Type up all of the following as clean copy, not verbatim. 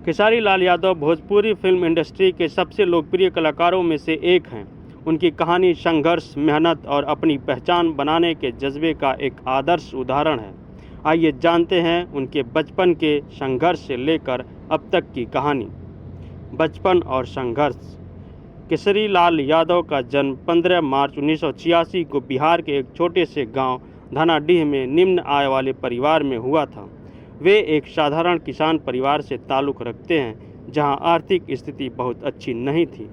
Khesari Lal Yadav Bhojpuri film industry के सबसे लोकप्रिय कलाकारों में से एक हैं। उनकी कहानी संघर्ष, मेहनत और अपनी पहचान बनाने के जज्बे का एक आदर्श उदाहरण है। आइए जानते हैं उनके बचपन के संघर्ष से लेकर अब तक की कहानी। बचपन और संघर्ष। खेसारी लाल यादव का जन्म 15 मार्च 1986 को बिहार के एक छोटे से गांव धनाडीह में निम्न आय वाले परिवार में हुआ था। वे एक साधारण किसान परिवार से ताल्लुक़ रखते हैं, जहां आर्थिक स्थिति बहुत अच्छी नहीं थी।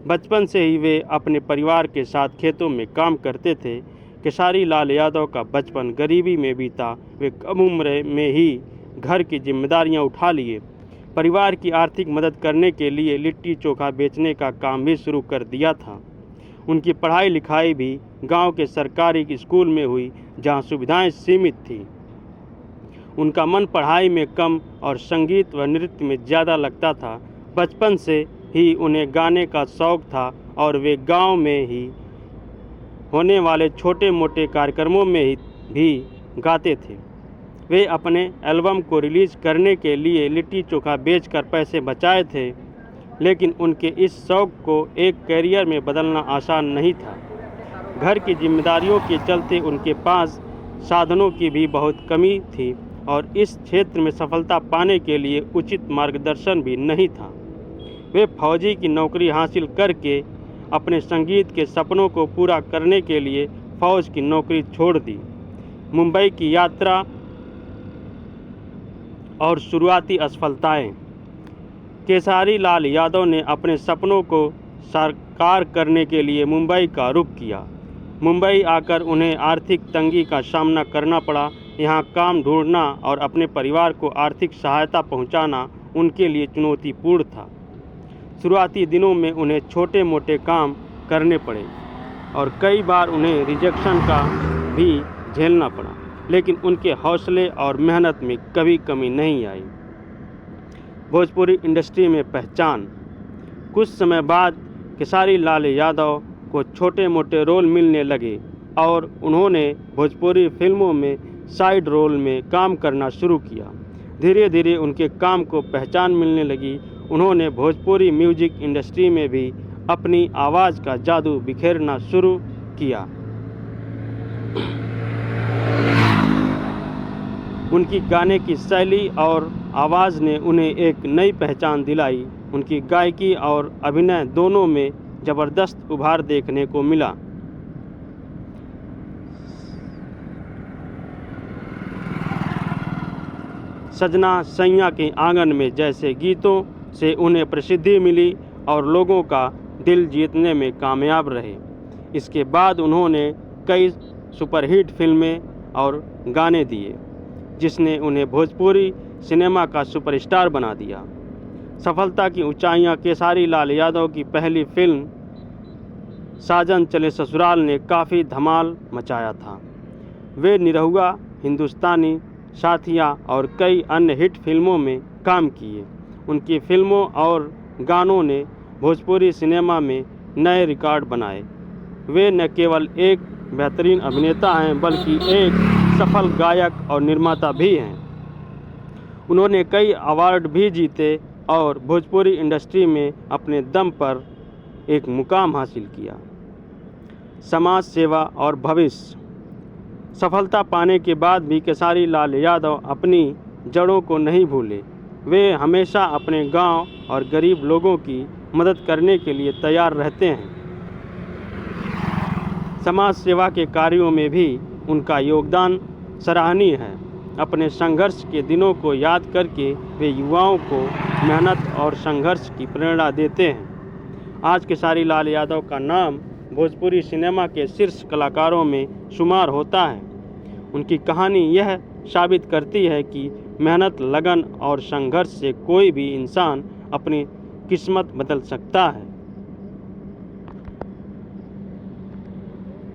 बचपन से ही वे अपने परिवार के साथ खेतों में काम करते थे। खेसारी लाल यादव का बचपन गरीबी में बीता। वे कम उम्र में ही घर की जिम्मेदारियां उठा लिए। परिवार की आर्थिक मदद करने के लिए लिट्टी चोखा बेचने का काम भी शुरू कर दिया था। उनकी पढ़ाई लिखाई भी गांव के सरकारी स्कूल में हुई, जहां सुविधाएं सीमित थीं। उनका मन पढ़ाई में कम और संगीत व नृत्य में ज़्यादा लगता था। बचपन से ही उन्हें गाने का शौक़ था और वे गांव में ही होने वाले छोटे मोटे कार्यक्रमों में भी गाते थे। वे अपने एल्बम को रिलीज़ करने के लिए लिट्टी चोखा बेचकर पैसे बचाए थे, लेकिन उनके इस शौक़ को एक करियर में बदलना आसान नहीं था। घर की जिम्मेदारियों के चलते उनके पास साधनों की भी बहुत कमी थी और इस क्षेत्र में सफलता पाने के लिए उचित मार्गदर्शन भी नहीं था। वे फौजी की नौकरी हासिल करके अपने संगीत के सपनों को पूरा करने के लिए फौज की नौकरी छोड़ दी। मुंबई की यात्रा और शुरुआती असफलताएं। खेसारी लाल यादव ने अपने सपनों को साकार करने के लिए मुंबई का रुख किया। मुंबई आकर उन्हें आर्थिक तंगी का सामना करना पड़ा। यहाँ काम ढूंढना और अपने परिवार को आर्थिक सहायता पहुँचाना उनके लिए चुनौतीपूर्ण था। शुरुआती दिनों में उन्हें छोटे मोटे काम करने पड़े और कई बार उन्हें रिजेक्शन का भी झेलना पड़ा, लेकिन उनके हौसले और मेहनत में कभी कमी नहीं आई। भोजपुरी इंडस्ट्री में पहचान। कुछ समय बाद खेसारी लाल यादव को छोटे मोटे रोल मिलने लगे और उन्होंने भोजपुरी फिल्मों में साइड रोल में काम करना शुरू किया। धीरे धीरे उनके काम को पहचान मिलने लगी। उन्होंने भोजपुरी म्यूजिक इंडस्ट्री में भी अपनी आवाज़ का जादू बिखेरना शुरू किया। उनकी गाने की शैली और आवाज़ ने उन्हें एक नई पहचान दिलाई। उनकी गायकी और अभिनय दोनों में ज़बरदस्त उभार देखने को मिला। सजना सैया के आंगन में जैसे गीतों से उन्हें प्रसिद्धि मिली और लोगों का दिल जीतने में कामयाब रहे। इसके बाद उन्होंने कई सुपरहिट फिल्में और गाने दिए, जिसने उन्हें भोजपुरी सिनेमा का सुपरस्टार बना दिया। सफलता की ऊंचाइयां। खेसारी लाल यादव की पहली फिल्म साजन चले ससुराल ने काफ़ी धमाल मचाया था। वे निरहुआ, हिंदुस्तानी, साथिया और कई अन्य हिट फिल्मों में काम किए। उनकी फिल्मों और गानों ने भोजपुरी सिनेमा में नए रिकॉर्ड बनाए। वे न केवल एक बेहतरीन अभिनेता हैं, बल्कि एक सफल गायक और निर्माता भी हैं। उन्होंने कई अवार्ड भी जीते और भोजपुरी इंडस्ट्री में अपने दम पर एक मुकाम हासिल किया। समाज सेवा और भविष्य। सफलता पाने के बाद भी खेसारी लाल यादव अपनी जड़ों को नहीं भूले। वे हमेशा अपने गांव और गरीब लोगों की मदद करने के लिए तैयार रहते हैं। समाज सेवा के कार्यों में भी उनका योगदान सराहनीय है। अपने संघर्ष के दिनों को याद करके वे युवाओं को मेहनत और संघर्ष की प्रेरणा देते हैं। आज खेसारी लाल यादव का नाम भोजपुरी सिनेमा के शीर्ष कलाकारों में शुमार होता है। उनकी कहानी यह साबित करती है कि मेहनत, लगन और संघर्ष से कोई भी इंसान अपनी किस्मत बदल सकता है।